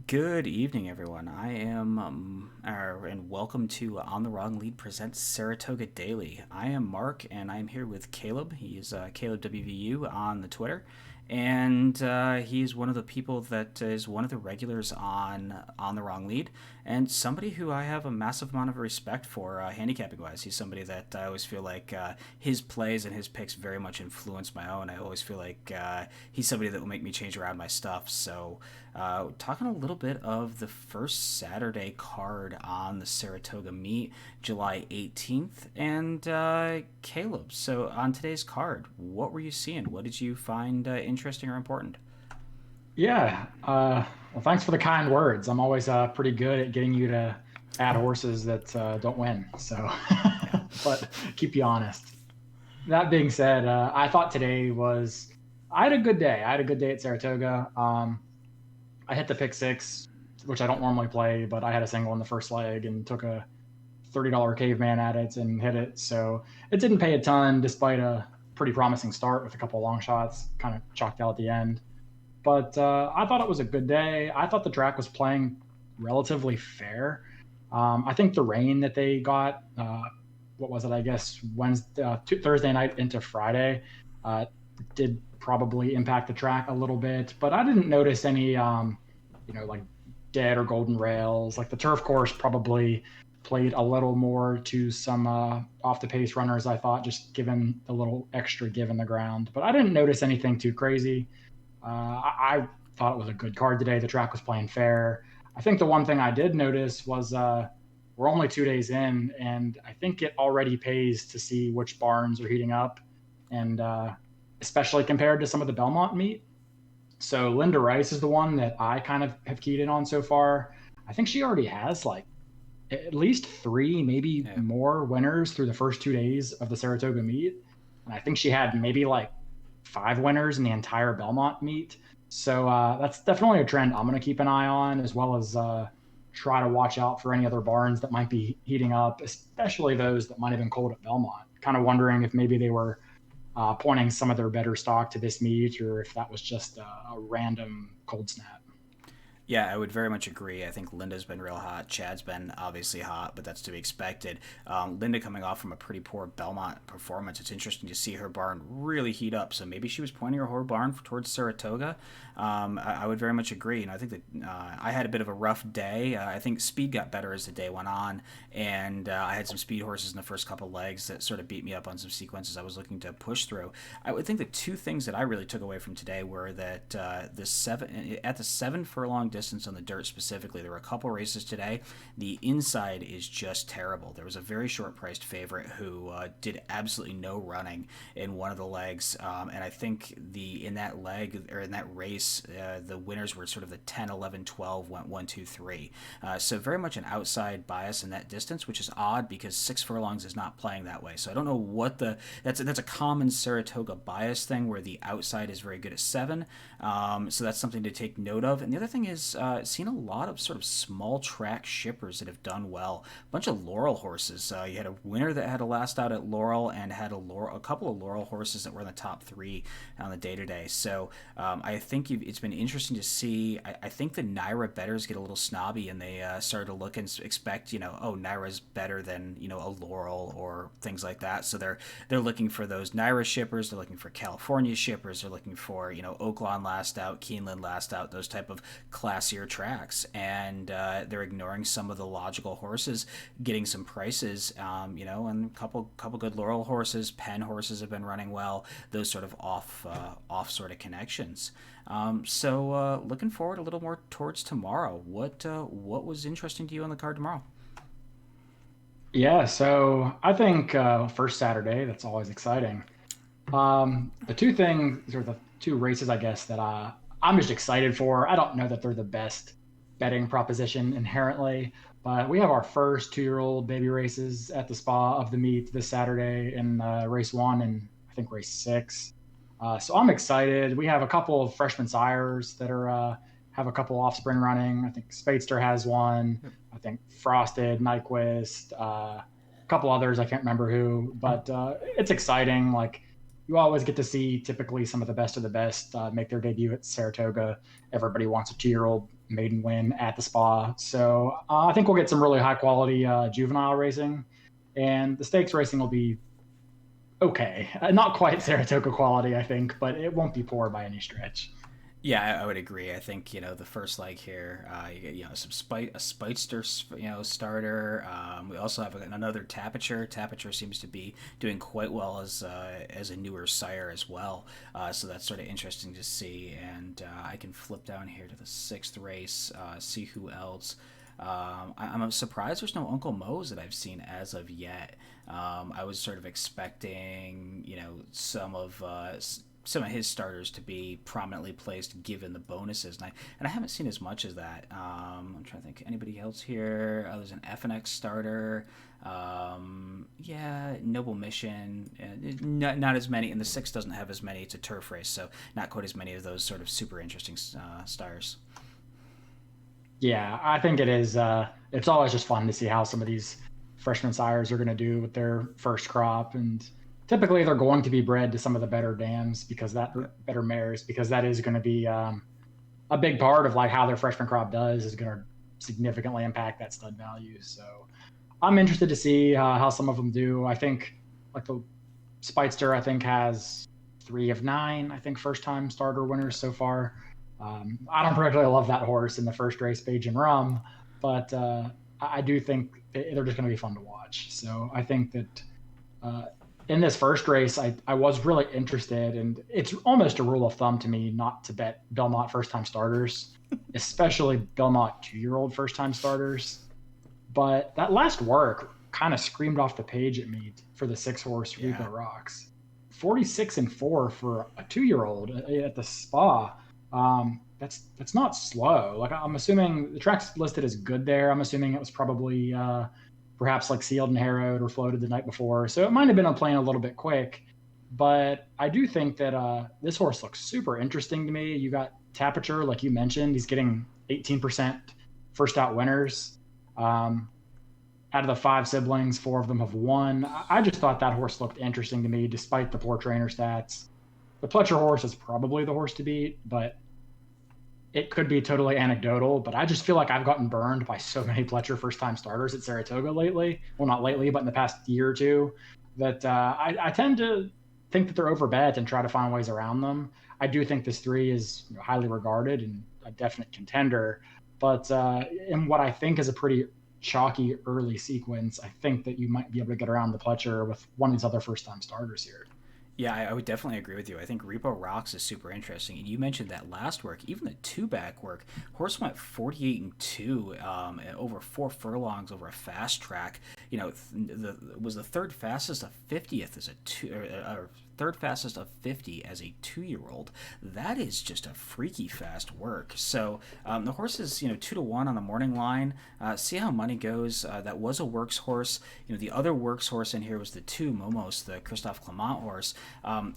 Good evening, everyone. And welcome to On the Wrong Lead presents Saratoga Daily. I am Mark, and I'm here with Caleb. He is Caleb WVU on the Twitter, and he's one of the people that is one of the regulars on the Wrong Lead, and somebody who I have a massive amount of respect for, handicapping wise. He's somebody that I always feel like his plays and his picks very much influence my own. I always feel like he's somebody that will make me change around my stuff. So talking a little bit of the first Saturday card on the Saratoga meet, July 18th. And Caleb, so on today's card, what were you seeing? What did you find interesting or important? Yeah. Well, thanks for the kind words. I'm always pretty good at getting you to add horses that don't win. So, Yeah. but keep you honest. That being said, I thought today was, I had a good day. I had a good day at Saratoga. I hit the pick six, which I don't normally play, but I had a single in the first leg and took a $30 caveman at it and hit it. So it didn't pay a ton despite a pretty promising start with a couple of long shots, kind of chalked out at the end. But I thought it was a good day. I thought the track was playing relatively fair. I think the rain that they got, what was it? I guess Wednesday, Thursday night into Friday, uh, did probably impact the track a little bit. But I didn't notice any, like dead or golden rails. Like the turf course probably played a little more to some off the pace runners. I thought just given a little extra give in the ground. But I didn't notice anything too crazy. I thought it was a good card today. The track was playing fair. I think the one thing I did notice was we're only 2 days in, and I think it already pays to see which barns are heating up, and especially compared to some of the Belmont meet. So Linda Rice is the one that I kind of have keyed in on so far. I think she already has like at least three, maybe Yeah. more winners through the first 2 days of the Saratoga meet. And I think she had maybe like five winners in the entire Belmont meet. So that's definitely a trend I'm going to keep an eye on, as well as try to watch out for any other barns that might be heating up, especially those that might have been cold at Belmont. Kind of wondering if maybe they were pointing some of their better stock to this meet, or if that was just a random cold snap. Yeah, I would very much agree. I think Linda's been real hot. Chad's been obviously hot, but that's to be expected. Linda coming off from a pretty poor Belmont performance. It's interesting to see her barn really heat up. So maybe she was pointing her whole barn towards Saratoga. I would very much agree. And I think that I had a bit of a rough day. I think speed got better as the day went on, and I had some speed horses in the first couple legs that sort of beat me up on some sequences I was looking to push through. I would think the two things that I really took away from today were that the 7 furlong distance on the dirt specifically, there were a couple races today. The inside is just terrible. There was a very short priced favorite who did absolutely no running in one of the legs, and I think the in that leg or in that race, the winners were sort of the 10, 11, 12 went 1, 2, 3. So very much an outside bias in that distance, which is odd because 6 furlongs is not playing that way. So I don't know what that's a common Saratoga bias thing where the outside is very good at 7. So that's something to take note of. And the other thing is seen a lot of sort of small track shippers that have done well. A bunch of Laurel horses. You had a winner that had a last out at Laurel and had a couple of Laurel horses that were in the top 3 on the day to day. So I think it's been interesting to see. I think the Naira bettors get a little snobby and they start to look and expect, oh, Naira's better than, a Laurel or things like that. So they're looking for those Naira shippers. They're looking for California shippers. They're looking for, Oaklawn last out, Keeneland last out, those type of classier tracks. And they're ignoring some of the logical horses, getting some prices, and a couple good Laurel horses. Penn horses have been running well. Those sort of off sort of connections. So looking forward a little more towards tomorrow. What was interesting to you on the card tomorrow? Yeah, so I think first Saturday, that's always exciting. The two things, or the two races, I guess, that I'm just excited for. I don't know that they're the best betting proposition inherently, but we have our first 2-year-old baby races at the spa of the meet this Saturday in race one and I think race six. So I'm excited. We have a couple of freshman sires that are have a couple offspring running. I think Spadester has one. I think Frosted, Nyquist, a couple others. I can't remember who, but it's exciting. Like you always get to see typically some of the best make their debut at Saratoga. Everybody wants a 2-year-old maiden win at the Spa. So I think we'll get some really high quality juvenile racing, and the stakes racing will be okay. Not quite Saratoga quality, I think, but it won't be poor by any stretch. Yeah, I would agree. I think the first leg here, you get some a Speightster starter. We also have another Tapiture. Tapiture seems to be doing quite well as a newer sire as well. So that's sort of interesting to see. And I can flip down here to the 6th race, see who else. I'm surprised there's no Uncle Moe's that I've seen as of yet. I was sort of expecting some of his starters to be prominently placed given the bonuses, and I haven't seen as much as that. I'm trying to think anybody else here. There's an FNX starter. Yeah, Noble Mission. Not as many, and the 6 doesn't have as many. It's a turf race, so not quite as many of those sort of super interesting stars. Yeah, I think it is. It's always just fun to see how some of these freshman sires are going to do with their first crop, and typically they're going to be bred to some of the better dams because that better mares because that is going to be a big part of like how their freshman crop does is going to significantly impact that stud value. So I'm interested to see how some of them do. I think like the Speightster, I think has 3 of 9. I think first time starter winners so far. I don't particularly love that horse in the first race, Page and Rum, but I do think they're just going to be fun to watch. So I think that in this first race, I was really interested, and it's almost a rule of thumb to me not to bet Belmont first time starters, especially Belmont 2-year-old first time starters. But that last work kind of screamed off the page at me for the 6-horse Rico Rocks. 46-4 for a 2-year-old at the Spa. That's not slow. Like I'm assuming the track's listed as good there. I'm assuming it was probably perhaps like sealed and harrowed or floated the night before. So it might have been playing a little bit quick. But I do think that this horse looks super interesting to me. You got Tapiture, like you mentioned. He's getting 18% first out winners. Out of the 5 siblings, 4 of them have won. I just thought that horse looked interesting to me, despite the poor trainer stats. The Pletcher horse is probably the horse to beat, but it could be totally anecdotal. But I just feel like I've gotten burned by so many Pletcher first-time starters at Saratoga lately. Well, not lately, but in the past year or two, that I tend to think that they're overbet and try to find ways around them. I do think this 3 is highly regarded and a definite contender. But in what I think is a pretty chalky early sequence, I think that you might be able to get around the Pletcher with one of these other first-time starters here. Yeah, I would definitely agree with you. I think Repo Rocks is super interesting. And you mentioned that last work, even the 2-back work. Horse went 48-2 over 4 furlongs over a fast track. Was the third fastest of 50th as a third fastest of 50 as a 2-year-old. That is just a freaky fast work. So the horse is 2-1 on the morning line. See how money goes. That was a works horse. The other works horse in here was the 2 Momos, the Christophe Clement horse.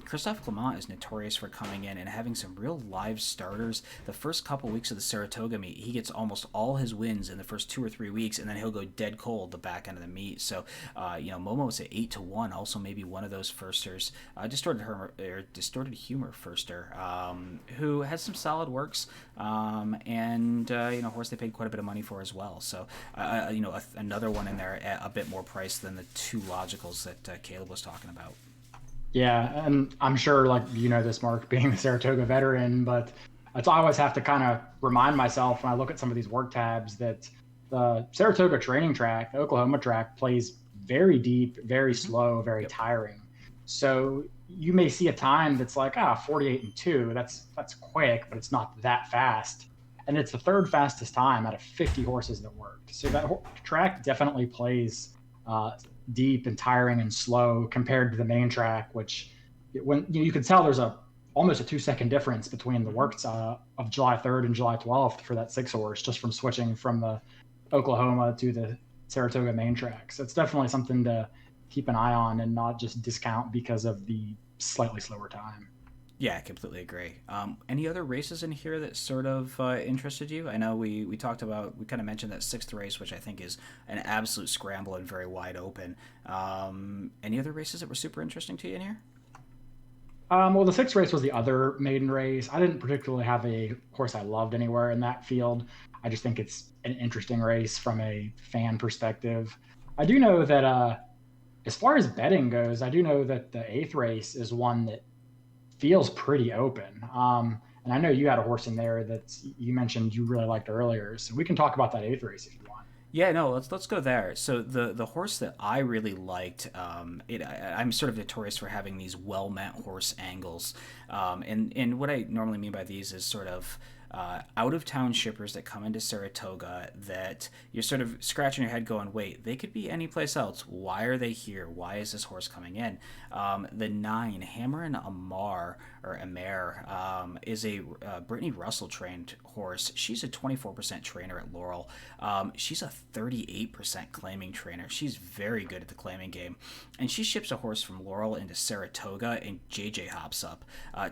Christophe Clement is notorious for coming in and having some real live starters. The first couple weeks of the Saratoga meet, he gets almost all his wins in the first 2 or 3 weeks, and then he'll go dead cold the back end of the meet. So Momo is at 8-1, also maybe one of those firsters. Distorted Humor firster, who has some solid works, and horse they paid quite a bit of money for as well. So another one in there at a bit more price than the 2 logicals that Caleb was talking about. Yeah, and I'm sure this, Mark, being the Saratoga veteran, but I always have to kind of remind myself when I look at some of these work tabs that the Saratoga training track, the Oklahoma track, plays very deep, very slow, very tiring. So you may see a time that's like 48-2. That's quick, but it's not that fast. And it's the 3rd fastest time out of 50 horses that worked. So that track definitely plays deep and tiring and slow compared to the main track, which when you can tell there's almost a 2-second difference between the works of July 3rd and July 12th for that 6 horse, just from switching from the Oklahoma to the Saratoga main track. So it's definitely something to keep an eye on and not just discount because of the slightly slower time. Yeah, I completely agree. Any other races in here that sort of interested you? I know we kind of mentioned that 6th race, which I think is an absolute scramble and very wide open. Any other races that were super interesting to you in here? Well, the sixth race was the other maiden race. I didn't particularly have a horse I loved anywhere in that field. I just think it's an interesting race from a fan perspective. I do know that as far as betting goes, I do know that the eighth race is one that feels pretty open. And I know you had a horse in there that you mentioned you really liked earlier, so we can talk about that eighth race if you want. Yeah, no, let's go there. So the horse that I really liked, I'm sort of notorious for having these well met horse angles, and what I normally mean by these is sort of out of town shippers that come into Saratoga that you're sort of scratching your head going, wait, they could be anyplace else. Why are they here? Why is this horse coming in? The nine, Hammer and Amar, or Amer, is a Brittany Russell trained horse. She's a 24% trainer at Laurel. She's a 38% claiming trainer. She's very good at the claiming game. And she ships a horse from Laurel into Saratoga, and JJ hops up.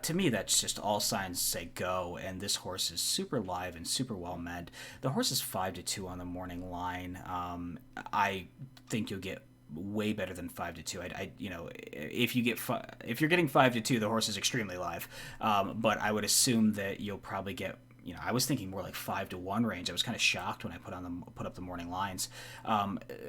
To me, that's just all signs say go, and this horse is super live and super well meant. The horse is 5-2 on the morning line. I think you'll get way better than 5-2. If if you're getting 5-2, the horse is extremely live. But I would assume that you'll probably get. I was thinking more like 5-1 range. I was kind of shocked when I put up the morning lines.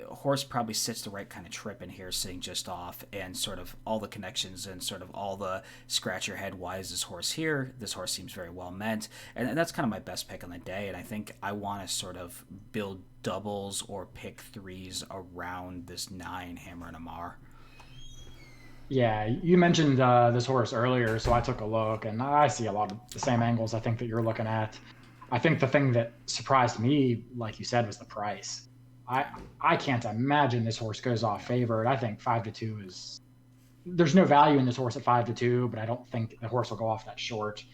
Horse probably sits the right kind of trip in here, sitting just off, and sort of all the connections and sort of all the scratch your head. Why is this horse here? This horse seems very well meant, and that's kind of my best pick on the day. And I think I want to sort of build doubles or pick threes around this nine, Hammer and Amar. Yeah, you mentioned this horse earlier, so I took a look, and I see a lot of the same angles I think that you're looking at. I think the thing that surprised me, like you said, was the price. I I can't imagine this horse goes off favored. I think 5-2 is there's no value in this horse at 5-2, but I don't think the horse will go off that short.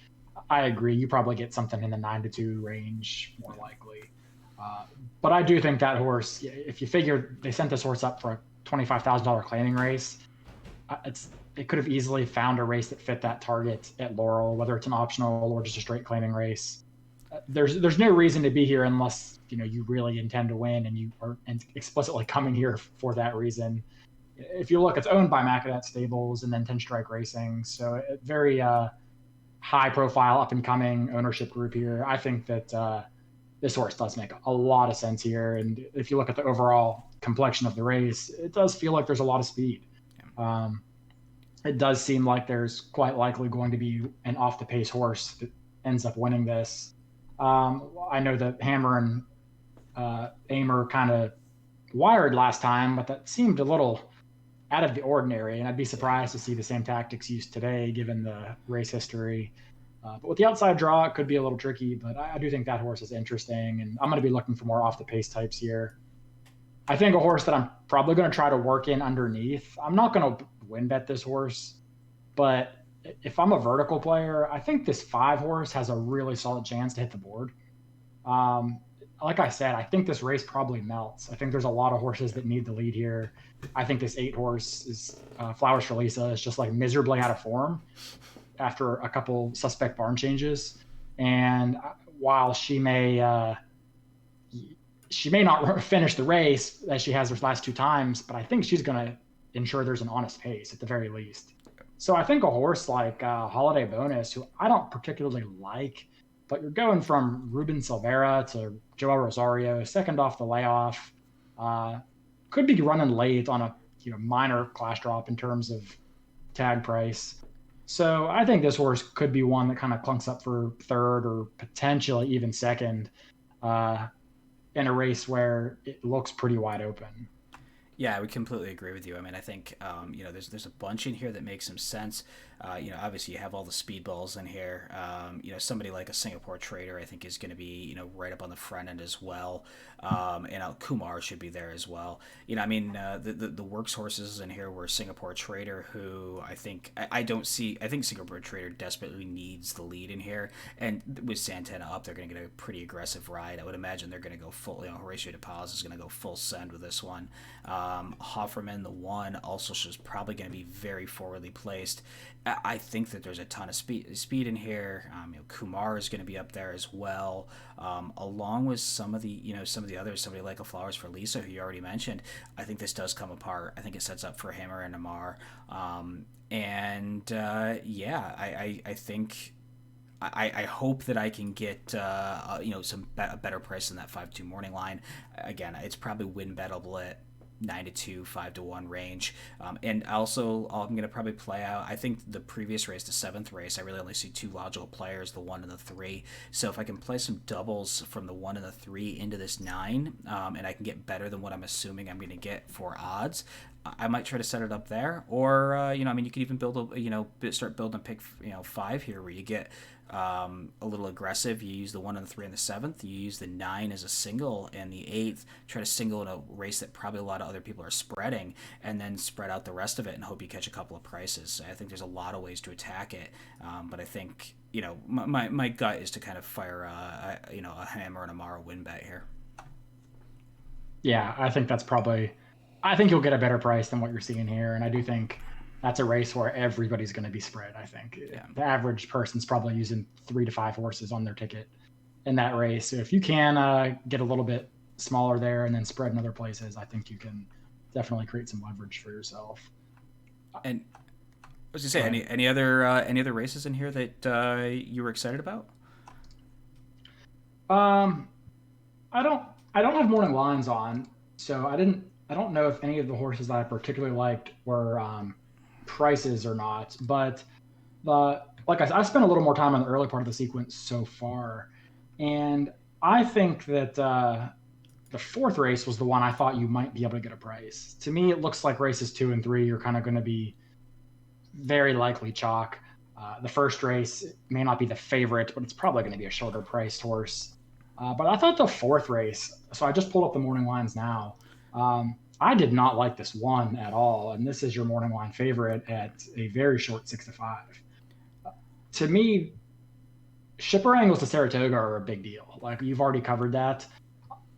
I agree. You probably get something in the 9-2 range more likely. Uh, but I do think that horse, if you figure they sent this horse up for a $25,000 claiming race, it could have easily found a race that fit that target at Laurel, whether it's an optional or just a straight claiming race. There's no reason to be here unless you really intend to win and you are explicitly coming here for that reason. If you look, it's owned by Macadam Stables and then 10 Strike Racing, so very high profile, up and coming ownership group here. I think that this horse does make a lot of sense here, and if you look at the overall complexion of the race, it does feel like there's a lot of speed. Um, it does seem like there's quite likely going to be an off the pace horse that ends up winning this. I know that Hammer and Amer kind of wired last time, but that seemed a little out of the ordinary, and I'd be Yeah. surprised to see the same tactics used today given the race history. But with the outside draw, it could be a little tricky, but I do think that horse is interesting, and I'm going to be looking for more off the pace types here. I think a horse that I'm probably going to try to work in underneath. I'm not going to win bet this horse, but if I'm a vertical player, I think this five horse has a really solid chance to hit the board. Um, like I said, I think this race probably melts. I think there's a lot of horses that need the lead here. I think this eight horse is Flowers for Lisa is just like miserably out of form after a couple suspect barn changes, and while she may not finish the race as she has her last two times, but I think she's going to ensure there's an honest pace at the very least. So I think a horse like Holiday Bonus, who I don't particularly like, but you're going from Ruben Silvera to Joel Rosario, second off the layoff, uh, could be running late on a minor class drop in terms of tag price. So I think this horse could be one that kind of clunks up for third or potentially even second. Uh, in a race where it looks pretty wide open. Yeah, I would completely agree with you. I mean, I think there's a bunch in here that makes some sense. Obviously you have all the speedballs in here. Somebody like a Singapore Trader, I think, is going to be right up on the front end as well. And Kumar should be there as well. The works horses in here were Singapore Trader, who I don't see. I think Singapore Trader desperately needs the lead in here, and with Santana up, they're going to get a pretty aggressive ride. I would imagine they're going to go full. Horatio De Paz is going to go full send with this one. Hofferman, the 1, also is probably going to be very forwardly placed. I think that there's a ton of speed in here. Kumar is going to be up there as well, along with some of the others. Somebody like a Flowers for Lisa, who you already mentioned. I think this does come apart. I think it sets up for Hammer and Amar, I think. I hope that I can get a better price than that 5-2 morning line. Again, it's probably win bettable at 9-2, 5-1 range. And also, I'm going to probably play out. I think the previous race, the 7th race, I really only see 2 logical players, the 1 and the 3. So if I can play some doubles from the 1 and the 3 into this 9, and I can get better than what I'm assuming I'm going to get for odds, I might try to set it up there. Or you could even start building a pick 5 here, where you get a little aggressive. You use the 1 and the 3 and the 7th. You use the 9 as a single and the 8th. Try to single in a race that probably a lot of other people are spreading, and then spread out the rest of it and hope you catch a couple of prices. I think there's a lot of ways to attack it, but I think my gut is to kind of fire a Hammer and Amara win bet here. Yeah, I think that's probably. I think you'll get a better price than what you're seeing here, and I do think that's a race where everybody's going to be spread. I think the average person's probably using 3 to 5 horses on their ticket in that race. So if you can get a little bit smaller there and then spread in other places, I think you can definitely create some leverage for yourself. And I was gonna say, any other races in here that you were excited about? I don't have morning lines on, so I don't know if any of the horses that I particularly liked were prices or not, but like I spent a little more time on the early part of the sequence so far, and I think that the 4th race was the one I thought you might be able to get a price. To me, it looks like races 2 and 3 are kind of going to be very likely chalk. The 1st race may not be the favorite, but it's probably going to be a shorter priced horse. But I thought the 4th race, so I just pulled up the morning lines now. I did not like this 1 at all, and this is your morning line favorite at a very short 6-5. To me, shipper angles to Saratoga are a big deal. Like, you've already covered that.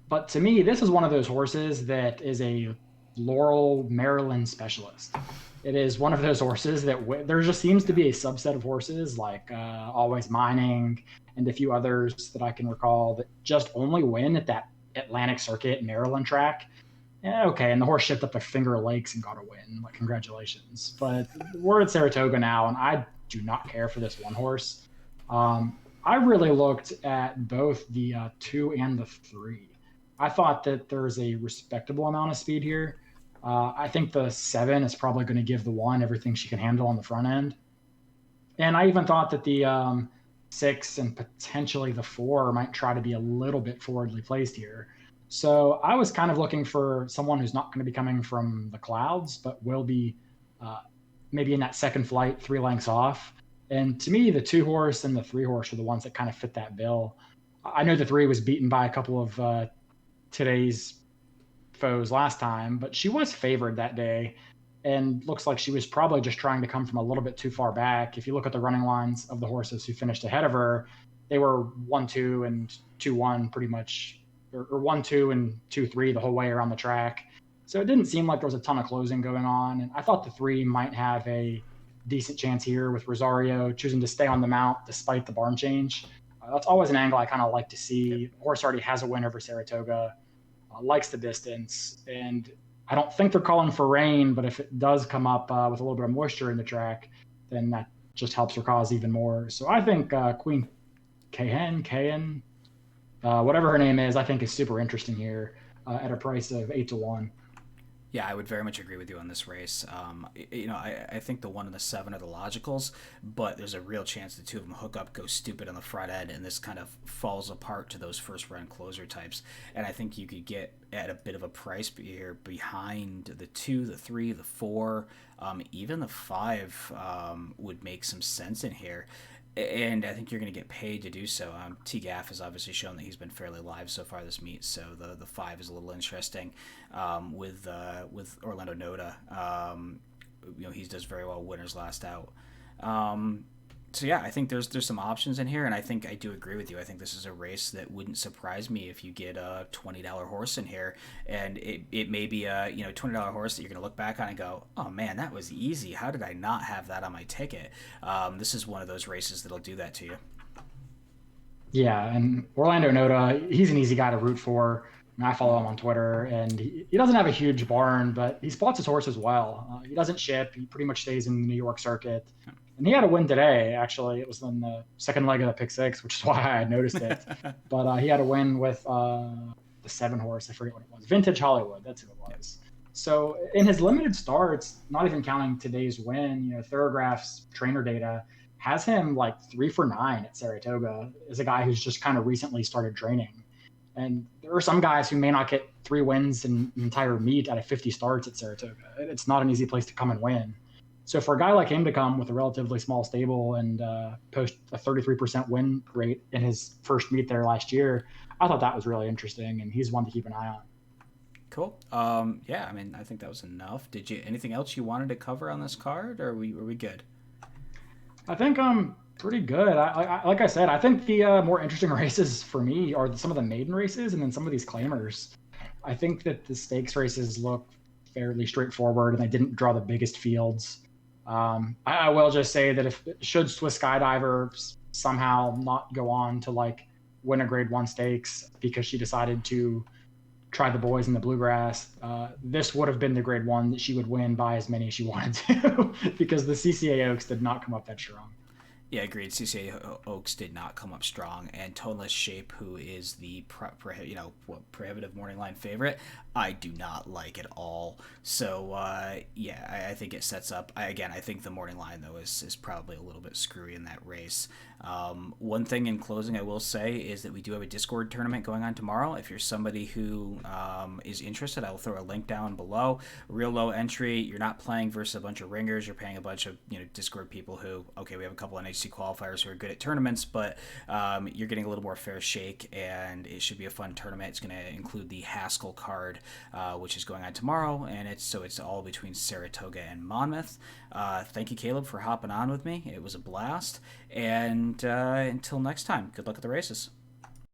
But to me, this is one of those horses that is a Laurel Maryland specialist. It is one of those horses that there just seems to be a subset of horses like Always Mining and a few others that I can recall that just only win at that Atlantic Circuit Maryland track. Yeah, okay, and the horse shipped up to Finger Lakes and got a win. Like, congratulations. But we're at Saratoga now, and I do not care for this 1 horse. I really looked at both the 2 and the 3. I thought that there's a respectable amount of speed here. I think the 7 is probably going to give the 1 everything she can handle on the front end. And I even thought that the 6 and potentially the 4 might try to be a little bit forwardly placed here. So I was kind of looking for someone who's not going to be coming from the clouds, but will be maybe in that second flight, 3 lengths off. And to me, the 2 horse and the 3 horse are the ones that kind of fit that bill. I know the 3 was beaten by a couple of today's foes last time, but she was favored that day and looks like she was probably just trying to come from a little bit too far back. If you look at the running lines of the horses who finished ahead of her, they were 1-2 and 2-1 pretty much, or 1-2 and 2-3 the whole way around the track. So it didn't seem like there was a ton of closing going on. And I thought the 3 might have a decent chance here with Rosario choosing to stay on the mount despite the barn change. That's always an angle I kind of like to see. The horse already has a win over Saratoga, likes the distance, and I don't think they're calling for rain, but if it does come up with a little bit of moisture in the track, then that just helps her cause even more. So I think Queen Cahen, whatever her name is, I think is super interesting here at a price of 8-1. Yeah, I would very much agree with you on this race. I think the 1 and the 7 are the logicals, but there's a real chance the 2 of them hook up, go stupid on the front end, and this kind of falls apart to those first run closer types. And I think you could get at a bit of a price here behind the 2, the 3, the 4, even the 5 would make some sense in here. And I think you're going to get paid to do so. T-Gaff has obviously shown that he's been fairly live so far this meet, so the 5 is a little interesting. With Orlando Noda, he does very well winners last out. So yeah, I think there's some options in here, and I think I do agree with you. I think this is a race that wouldn't surprise me if you get a $20 horse in here, and it may be a $20 horse that you're gonna look back on and go, oh man, that was easy. How did I not have that on my ticket? This is one of those races that'll do that to you. Yeah, and Orlando Noda, he's an easy guy to root for. And I follow him on Twitter, and he doesn't have a huge barn, but he spots his horses well. He doesn't ship. He pretty much stays in the New York circuit. And he had a win today, actually. It was on the second leg of the pick six, which is why I had noticed it. But he had a win with the seven horse. I forget what it was. Vintage Hollywood. That's who it was. So in his limited starts, not even counting today's win, Thoroughgraph's trainer data has him like 3 for 9 at Saratoga as a guy who's just kind of recently started training. And there are some guys who may not get 3 wins in an entire meet out of 50 starts at Saratoga. It's not an easy place to come and win. So for a guy like him to come with a relatively small stable and post a 33% win rate in his first meet there last year, I thought that was really interesting, and he's one to keep an eye on. Cool. Yeah, I mean, I think that was enough. Did you anything else you wanted to cover on this card, or were we good? I think I'm pretty good. Like I said, I think the more interesting races for me are some of the maiden races and then some of these claimers. I think that the stakes races look fairly straightforward and they didn't draw the biggest fields. I will just say that if should Swiss Skydiver somehow not go on to like win a Grade One stakes because she decided to try the boys in the bluegrass, this would have been the Grade One that she would win by as many as she wanted to because the CCA Oaks did not come up that strong. Yeah, agreed. CCA Oaks did not come up strong, and Toneless Shape, who is the prohibitive morning line favorite, I do not like at all. So yeah, I think it sets up. I think the morning line though is probably a little bit screwy in that race. One thing in closing I will say is that we do have a Discord tournament going on tomorrow. If you're somebody who is interested, I will throw a link down below. Real low entry. You're not playing versus a bunch of ringers. You're paying a bunch of Discord people who, okay, we have a couple of NHC qualifiers who are good at tournaments, but you're getting a little more fair shake, and it should be a fun tournament. It's going to include the Haskell card, which is going on tomorrow, and it's all between Saratoga and Monmouth. Thank you, Caleb, for hopping on with me. It was a blast, and until next time, good luck at the races.